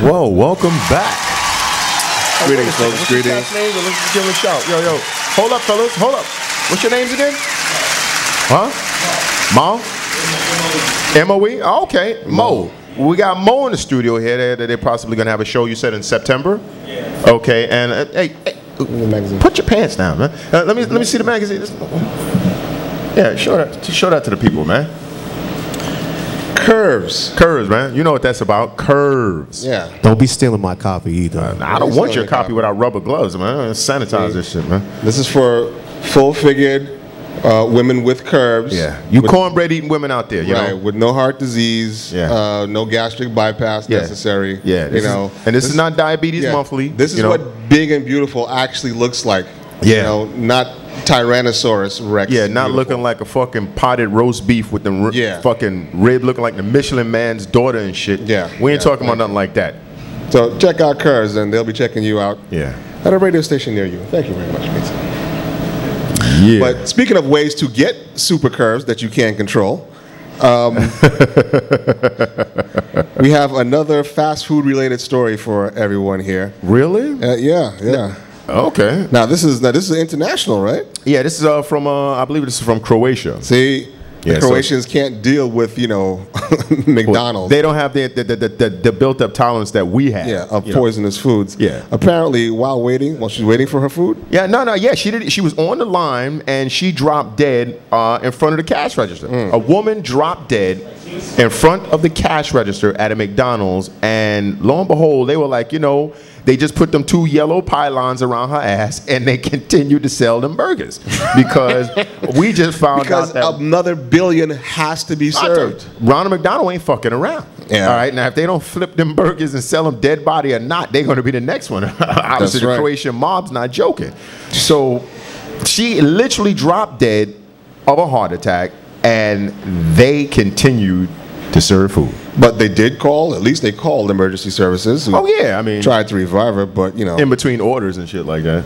Whoa, welcome back. Greetings, folks. Greetings. What's your names? Let's give them a shout. Yo, yo. Hold up, fellas. Hold up. What's your names again? Huh? Mo? M-O-E? Oh, okay. Mo. We got Mo in the studio here. They're possibly going to have a show, you said, in September? Yeah. Okay, and hey, put your pants down, man. Let me see the magazine. Yeah, show that to the people, man. Curves. Curves, man. You know what that's about. Curves. Yeah. Don't be stealing my copy either. I don't want your copy without rubber gloves, man. Sanitize this shit, man. This is for full-figured women with curves. Yeah. You cornbread eating women out there, you know? With no heart disease, no gastric bypass necessary. Yeah. This is not diabetes monthly. This is what big and beautiful actually looks like. Yeah. You know, not Tyrannosaurus Rex. Yeah, not looking like a fucking potted roast beef with the fucking rib looking like the Michelin man's daughter and shit. Yeah. We ain't talking about nothing like that. So check out Curves and they'll be checking you out. Yeah. At a radio station near you. Thank you very much, Mason. Yeah. But speaking of ways to get super curves that you can't control, we have another fast food related story for everyone here. Really? Yeah. Okay. Now this is international, right? Yeah, this is from I believe this is from Croatia. See, the Croatians can't deal with McDonald's. They don't have the built up tolerance that we have. Yeah, of poisonous foods. Yeah. Apparently, while she's waiting for her food. Yeah, yeah, she did. She was on the line and she dropped dead in front of the cash register. A woman dropped dead in front of the cash register at a McDonald's, and lo and behold, they were like, they just put them 2 yellow pylons around her ass, and they continued to sell them burgers because we just found out that another billion has to be served. Ronald McDonald ain't fucking around. Yeah. All right, now if they don't flip them burgers and sell them dead body or not, they're going to be the next one. Obviously, the Croatian mob's not joking. So she literally dropped dead of a heart attack, and they continued to serve food. But they did call, at least they called emergency services. Oh yeah, I mean, tried to revive her, but in between orders and shit like that.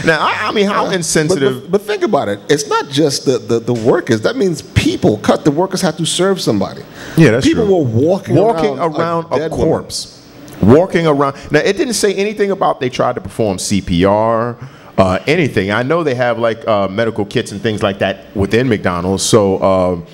Now, I mean, how insensitive. But think about it. It's not just the workers. That means people. The workers had to serve somebody. Yeah, that's people true. were walking around a corpse. Walking around. Now, it didn't say anything about they tried to perform CPR. Anything. I know they have like medical kits and things like that within McDonald's. So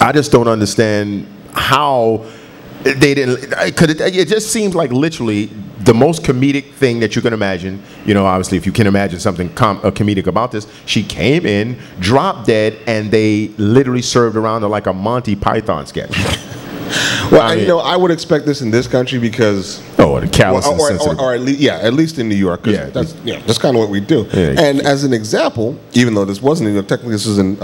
I just don't understand how they didn't. It just seems like literally the most comedic thing that you can imagine. Obviously, if you can imagine something comedic about this, she came in, dropped dead, and they literally served around her like a Monty Python sketch. Well, I would expect this in this country because the callous or at least in New York. That's kind of what we do. Yeah. And as an example, even though this wasn't in New York, technically this was in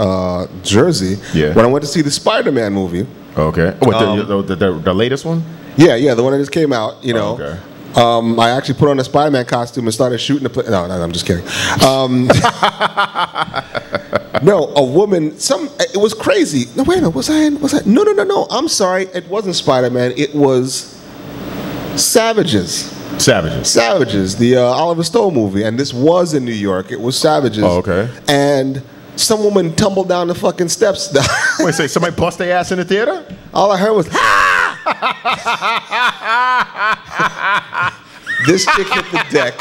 Jersey. Yeah. When I went to see the Spider-Man movie. Okay. What, the latest one? Yeah, the one that just came out. Okay. I actually put on a Spider-Man costume and started shooting the plane. No, I'm just kidding. No, a woman. It was crazy. No, wait a minute. Was I? No. I'm sorry. It wasn't Spider-Man. It was Savages. Savages. The Oliver Stone movie, and this was in New York. It was Savages. Oh, okay. And some woman tumbled down the fucking steps. Wait, say somebody bust their ass in the theater? All I heard was, this chick hit the deck,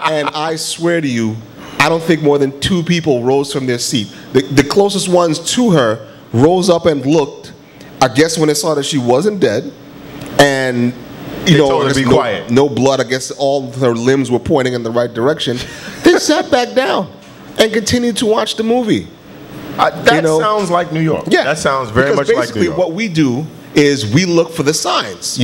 and I swear to you, I don't think more than 2 people rose from their seat. The closest ones to her rose up and looked. I guess when they saw that she wasn't dead, and told her to be quiet. No blood. I guess all her limbs were pointing in the right direction. They sat back down and continued to watch the movie. That sounds like New York. Yeah, that sounds very much like New York. Basically, what we do is we look for the signs.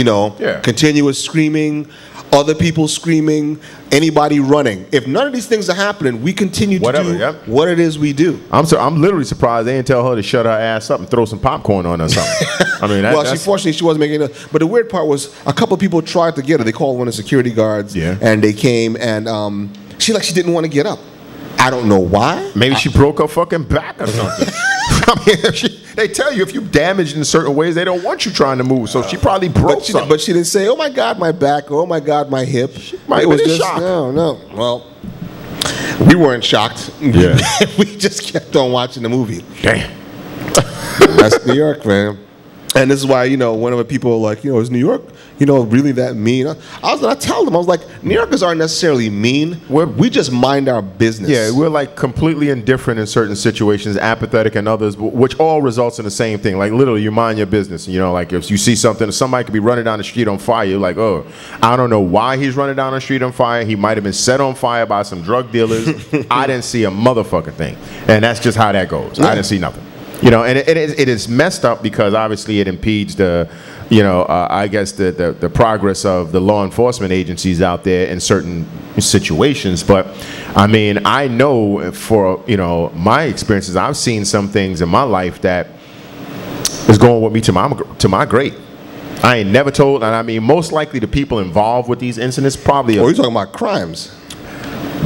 Continuous screaming, other people screaming, anybody running. If none of these things are happening, we continue to do what it is we do. I'm literally surprised they didn't tell her to shut her ass up and throw some popcorn on or something. I mean, fortunately she wasn't making it. But the weird part was a couple of people tried to get her. They called one of the security guards, and they came, and she didn't want to get up. I don't know why. Maybe she broke her fucking back or something. I mean, they tell you if you damaged in certain ways, they don't want you trying to move. So she probably broke something. But she didn't say, "Oh my God, my back," or "Oh my God, my hip." It was just shocked. No. Well, we weren't shocked. Yeah. We just kept on watching the movie. Damn. That's New York, man. And this is why, whenever people are like, is New York, really that mean? I tell them, I was like, New Yorkers aren't necessarily mean. We just mind our business. Yeah, we're like completely indifferent in certain situations, apathetic in others, which all results in the same thing. Like literally, you mind your business. Like if you see something, somebody could be running down the street on fire. You're like, oh, I don't know why he's running down the street on fire. He might have been set on fire by some drug dealers. I didn't see a motherfucking thing. And that's just how that goes. Yeah. I didn't see nothing. And it is messed up because obviously it impedes the, I guess the progress of the law enforcement agencies out there in certain situations. But I mean, I know for my experiences, I've seen some things in my life that is going with me to my grave. I ain't never told, and I mean, most likely the people involved with these incidents probably. You're talking about crimes.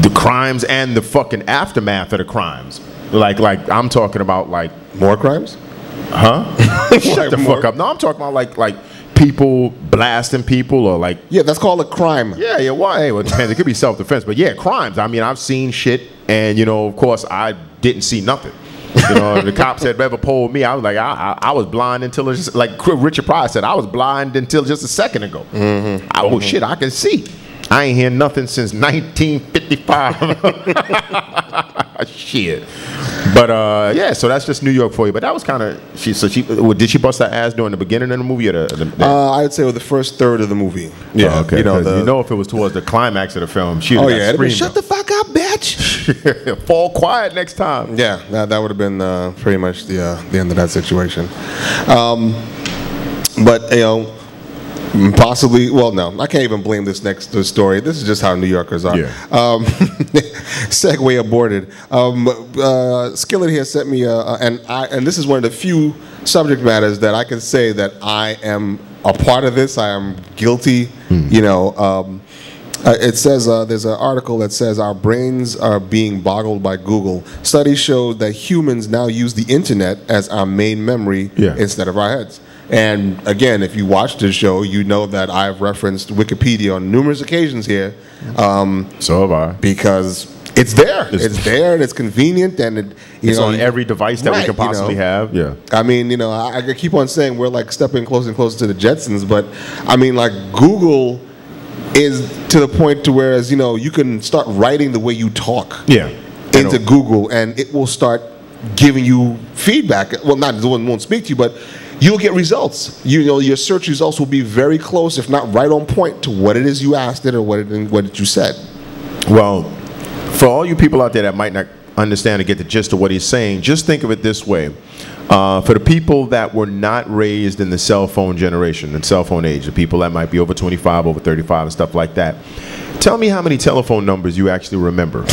The crimes and the fucking aftermath of the crimes. Like I'm talking about like more crimes? Huh? Shut the fuck up. No, I'm talking about like people blasting people or like. Yeah, that's called a crime. Yeah. Why? Well, it could be self-defense, but yeah, crimes. I mean, I've seen shit, and of course, I didn't see nothing. The cops had ever pulled me. I was like, I was blind until just like Richard Pryor said, I was blind until just a second ago. Mm-hmm. Oh shit, I can see. I ain't hear nothing since 1955. Shit. But yeah, so that's just New York for you. But that was kind of did she bust her ass during the beginning of the movie or the I'd say with the first third of the movie. Yeah, oh, okay. If it was towards the climax of the film, she would have screamed. Shut the fuck up, bitch. Fall quiet next time. Yeah, that would have been pretty much the end of that situation. But possibly, well, no, I can't even blame this next story. This is just how New Yorkers are. Yeah. Segue aborted. Skillet here sent me, and this is one of the few subject matters that I can say that I am a part of this. I am guilty. It says there's an article that says our brains are being boggled by Google. Studies show that humans now use the internet as our main memory instead of our heads. And again, if you watch this show, you know that I've referenced Wikipedia on numerous occasions here. So have I. Because it's there. It's there, and it's convenient, and it's on every device that we can possibly have. Yeah. I mean, I keep on saying we're like stepping closer and closer to the Jetsons, but I mean, like Google is to the point to whereas you can start writing the way you talk. Yeah. Into Google, and it will start giving you feedback. Well, not the one won't speak to you, but you'll get results. Your search results will be very close, if not right on point, to what it is you asked it or what you said. Well, for all you people out there that might not understand or get the gist of what he's saying, just think of it this way. For the people that were not raised in the cell phone generation, the cell phone age, the people that might be over 25, over 35 and stuff like that, tell me how many telephone numbers you actually remember.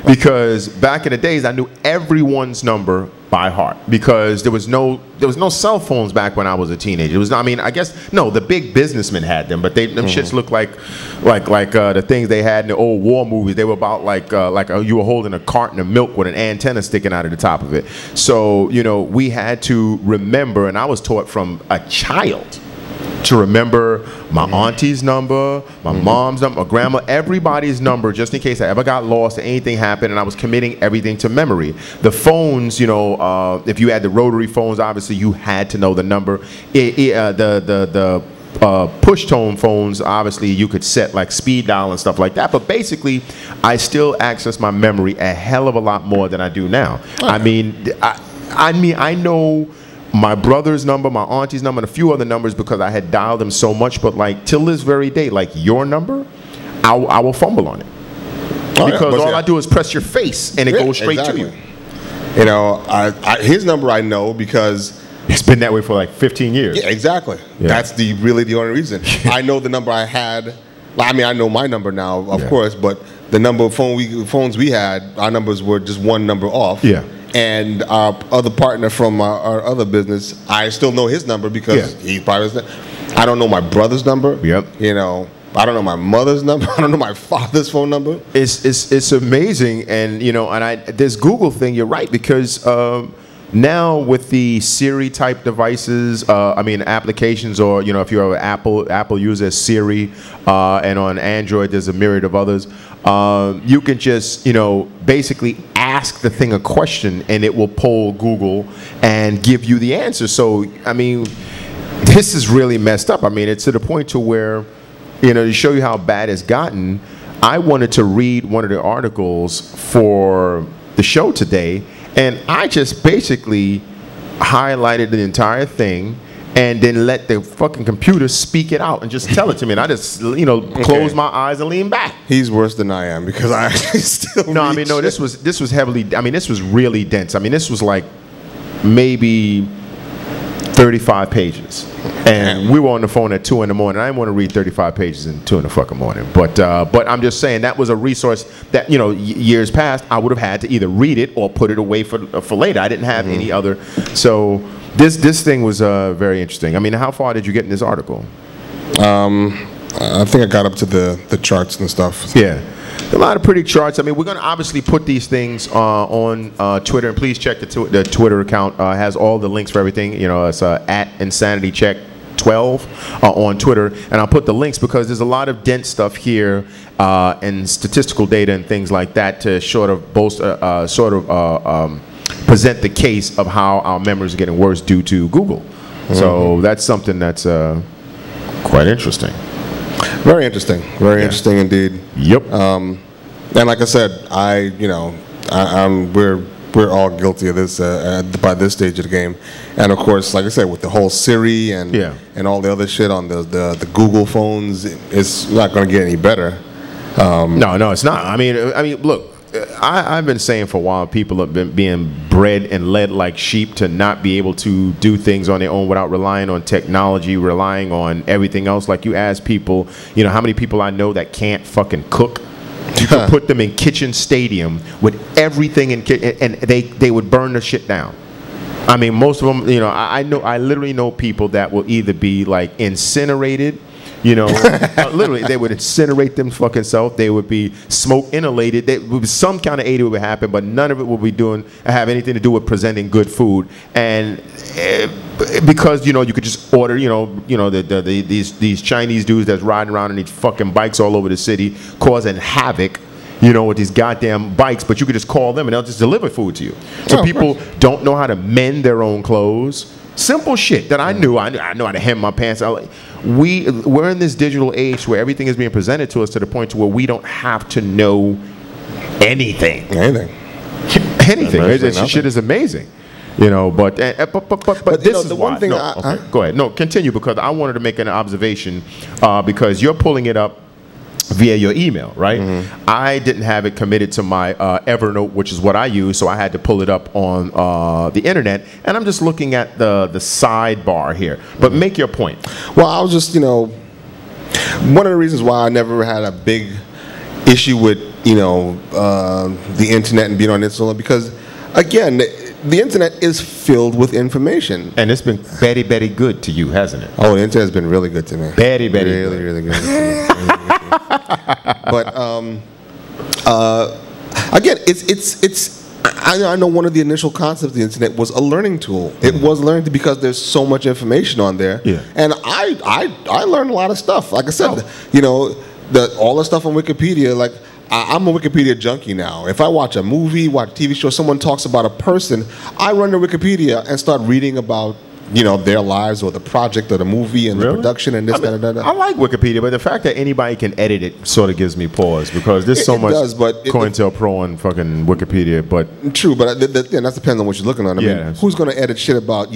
Because back in the days, I knew everyone's number by heart because there was no cell phones back when I was a teenager. It was, I mean, I guess the big businessmen had them, but them shits looked like the things they had in the old war movies. They were about like you were holding a carton of milk with an antenna sticking out of the top of it. So we had to remember, and I was taught from a child to remember my auntie's number, my mom's number, my grandma, everybody's number, just in case I ever got lost or anything happened, and I was committing everything to memory. The phones, if you had the rotary phones, obviously you had to know the number. The push tone phones, obviously you could set like speed dial and stuff like that, but basically I still access my memory a hell of a lot more than I do now. Okay. I know my brother's number, my auntie's number, and a few other numbers because I had dialed them so much, but like till this very day, like your number, I will fumble on it. Because all I do is press your face and it goes straight to you. His number I know because it's been that way for like 15 years. Yeah, exactly. Yeah. That's really the only reason. I know the number I had. I mean, I know my number now, of course, but the number of phones we had, our numbers were just one number off. Yeah. And our other partner from our other business, I still know his number because he probably. I don't know my brother's number. Yep. I don't know my mother's number. I don't know my father's phone number. It's amazing, and and this Google thing. You're right because now with the Siri type devices, applications, or if you're an Apple user, Siri, and on Android there's a myriad of others. You can just basically ask the thing a question and it will poll Google and give you the answer. So this is really messed up. It's to the point to where to show you how bad it's gotten. I wanted to read one of the articles for the show today, and I just basically highlighted the entire thing and then let the fucking computer speak it out and just tell it to me. And I just, close my eyes and lean back. He's worse than I am because I actually still No, this was heavily, this was really dense. This was like maybe 35 pages. And we were on the phone at 2 in the morning. I didn't want to read 35 pages in 2 in the fucking morning. But I'm just saying that was a resource that, years past, I would have had to either read it or put it away for later. I didn't have any other. So this thing was very interesting. How far did you get in this article? I think I got up to the charts and stuff. Yeah. A lot of pretty charts. We're going to obviously put these things on Twitter, and please check the Twitter account. Has all the links for everything. It's at InsanityCheck12 on Twitter, and I'll put the links because there's a lot of dense stuff here and statistical data and things like that to present the case of how our memories are getting worse due to Google. So that's something that's quite interesting. Very interesting. Very interesting indeed. Yep. And like I said, we're all guilty of this by this stage of the game. And of course, like I said, with the whole Siri and all the other shit on the Google phones, it's not going to get any better. No, it's not. Look. I've been saying for a while, people have been being bred and led like sheep to not be able to do things on their own without relying on technology, relying on everything else. Like you ask people, how many people I know that can't fucking cook? You could put them in Kitchen Stadium with everything and they would burn the shit down. Most of them, I literally know people that will either be like incinerated. Literally, they would incinerate them fucking self. They would be smoke inhalated. There would be some kind of aid that would happen, but none of it would be have anything to do with presenting good food. And because you could just order, these Chinese dudes that's riding around on these fucking bikes all over the city, causing havoc. With these goddamn bikes, but you could just call them and they'll just deliver food to you. So people don't know how to mend their own clothes. Simple shit that I knew. I know how to hem my pants. We're in this digital age where everything is being presented to us to the point to where we don't have to know anything. Anything. This shit is amazing. But this is the one thing. Go ahead. No, continue because I wanted to make an observation because you're pulling it up via your email, right? I didn't have it committed to my Evernote, which is what I use, so I had to pull it up on the internet, and I'm just looking at the sidebar here. But make your point. Well, I was just, one of the reasons why I never had a big issue with, the internet and being on it, because, again, the internet is filled with information. And it's been very, very good to you, hasn't it? Oh, the internet has been really good to me. Very, very really, good. really good. But again, I know one of the initial concepts of the internet was a learning tool. It was learning because there's so much information on there. Yeah. And I learned a lot of stuff. Like I said, all the stuff on Wikipedia, like I'm a Wikipedia junkie now. If I watch a movie, watch a TV show, someone talks about a person, I run to Wikipedia and start reading about their lives or the project or the movie and the production and this, that, and that. I like Wikipedia, but the fact that anybody can edit it sort of gives me pause because there's so much COINTELPRO on fucking Wikipedia. But true, but that depends on what you're looking on. I mean, who's going to edit shit about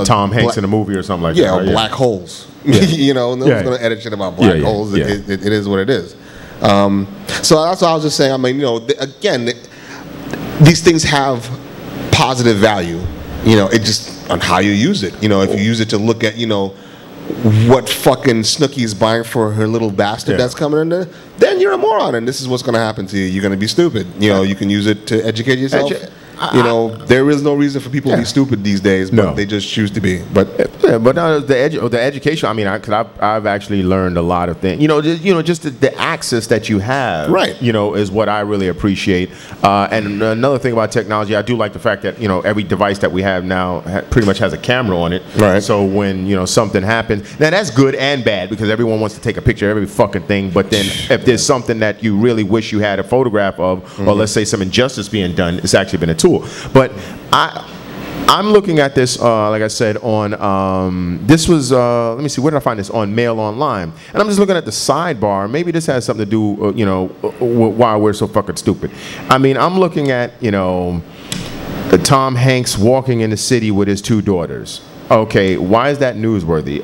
Tom Hanks in a movie or something like that? Yeah, or black holes. No one's going to edit shit about black holes. Yeah. It is what it is. So that's what I was just saying. Again, these things have positive value. It just on how you use it. If you use it to look at, what fucking Snooki's buying for her little bastard that's coming in there, then you're a moron, and this is what's going to happen to you. You're going to be stupid. You can use it to educate yourself. You know, there is no reason for people to be stupid these days, but they just choose to be. But the education. I mean, because I've actually learned a lot of things. Just the access that you have. Right. Is what I really appreciate. And another thing about technology, I do like the fact that every device that we have now pretty much has a camera on it. Right. So when something happens, now that's good and bad because everyone wants to take a picture of every fucking thing. But then if there's something that you really wish you had a photograph of, or let's say some injustice being done, it's actually been a tool. But I'm looking at this, like I said, on this was let me see, where did I find this? On Mail Online, and I'm just looking at the sidebar. Maybe this has something to do, why we're so fucking stupid. I mean, I'm looking at Tom Hanks walking in the city with his 2 daughters. Okay, why is that newsworthy?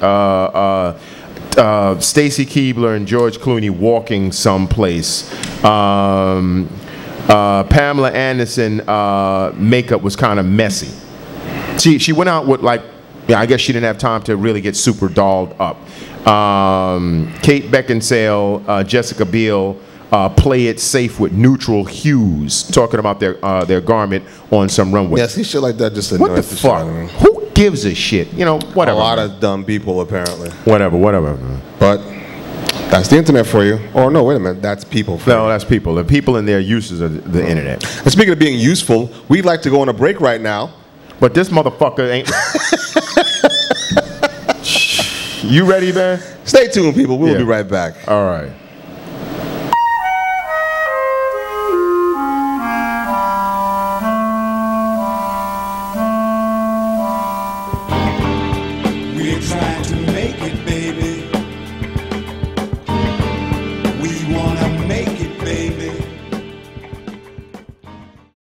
Stacy Keibler and George Clooney walking someplace. Pamela Anderson makeup was kind of messy. She went out with I guess she didn't have time to really get super dolled up. Kate Beckinsale, Jessica Biel, play it safe with neutral hues, talking about their garment on some runway. Yeah, see shit like that just annoys what the fuck? Who gives a shit? Whatever. A lot of dumb people apparently. Whatever. But that's the internet for you. Or no, wait a minute, that's people for you. No, that's people. The people and their uses of the internet. And speaking of being useful, we'd like to go on a break right now. But this motherfucker ain't. You ready, man? Stay tuned, people. We'll be right back. All right. We're trying to make it, baby.